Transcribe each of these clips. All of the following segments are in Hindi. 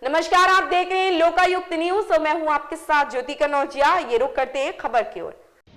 नमस्कार, आप देख रहे हैं लोकायुक्त न्यूज और मैं हूं आपके साथ ज्योति कनौजिया। ये रुक करते हैं खबर की ओर।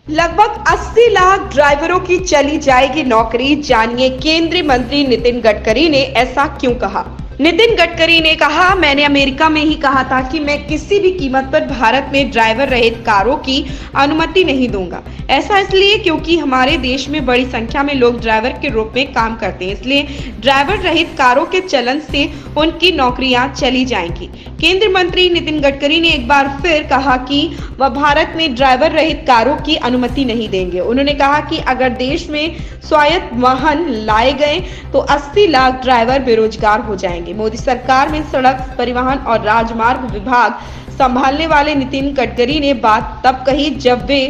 लगभग 80 लाख ड्राइवरों की चली जाएगी नौकरी, जानिए केंद्रीय मंत्री नितिन गडकरी ने ऐसा क्यों कहा। नितिन गडकरी ने कहा, मैंने अमेरिका में ही कहा था कि मैं किसी भी कीमत पर भारत में ड्राइवर रहित कारों की अनुमति नहीं दूंगा। ऐसा इसलिए क्योंकि हमारे देश में बड़ी संख्या में लोग ड्राइवर के रूप में काम करते हैं, इसलिए ड्राइवर रहित कारों के चलन से उनकी नौकरियां चली जाएंगी। केंद्रीय मंत्री नितिन गडकरी ने एक बार फिर कहा कि वह भारत में ड्राइवर रहित कारों की अनुमति नहीं देंगे। उन्होंने कहा कि अगर देश में स्वायत्त वाहन लाए गए तो 80 लाख ड्राइवर बेरोजगार हो जाएंगे। मोदी सरकार में सड़क परिवहन और राजमार्ग विभाग संभालने वाले नितिन गडकरी ने बात तब कही जब वे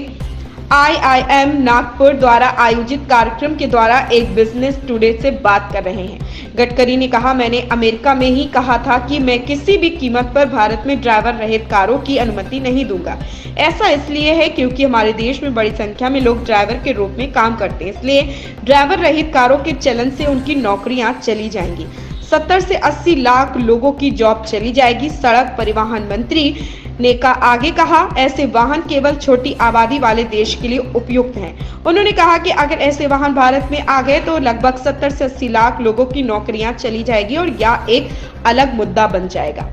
IIM नागपुर द्वारा आयोजित कार्यक्रम के द्वारा एक बिजनेस टुडे से बात कर रहे हैं। गडकरी ने कहा, मैंने अमेरिका में ही कहा था कि मैं किसी भी कीमत पर भारत में ड्राइवर रहित कारों की अनुमति नहीं दूंगा। ऐसा इसलिए है क्योंकि हमारे देश में बड़ी संख्या में लोग ड्राइवर के रूप में काम करते हैं, इसलिए ड्राइवर रहित कारों के चलन से उनकी नौकरियां चली जाएंगी। 70 से 80 लाख लोगों की जॉब चली जाएगी। सड़क परिवहन मंत्री ने आगे कहा, ऐसे वाहन केवल छोटी आबादी वाले देश के लिए उपयुक्त हैं। उन्होंने कहा कि अगर ऐसे वाहन भारत में आ गए तो लगभग 70 से 80 लाख लोगों की नौकरियां चली जाएगी और यह एक अलग मुद्दा बन जाएगा।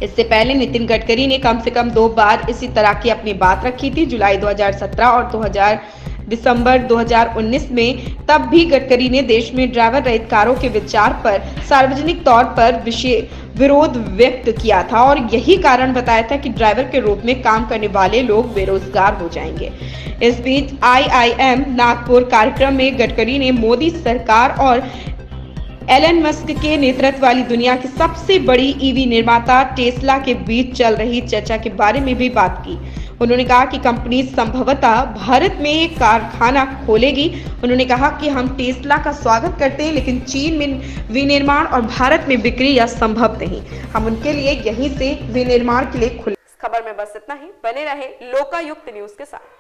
इससे पहले नितिन गडकरी ने कम से कम 2 बार इसी तरह की अपनी बात रखी थी, जुलाई 2017 और दिसंबर 2019 में। तब भी गडकरी ने देश में ड्राइवर रहित कारों के विचार पर सार्वजनिक तौर पर विरोध व्यक्त किया था और यही कारण बताया था कि ड्राइवर के रूप में काम करने वाले लोग बेरोजगार हो जाएंगे। इस बीच IIM नागपुर कार्यक्रम में गडकरी ने मोदी सरकार और एलन मस्क के नेतृत्व वाली दुनिया की सबसे बड़ी EV निर्माता टेस्ला के बीच चल रही चर्चा के बारे में भी बात की। उन्होंने कहा कि कंपनी संभवतः भारत में एक कारखाना खोलेगी। उन्होंने कहा कि हम टेस्ला का स्वागत करते हैं, लेकिन चीन में विनिर्माण और भारत में बिक्री यह संभव नहीं। हम उनके लिए यहीं से विनिर्माण के लिए खुले। इस खबर में बस इतना ही। बने रहे लोकायुक्त न्यूज के साथ।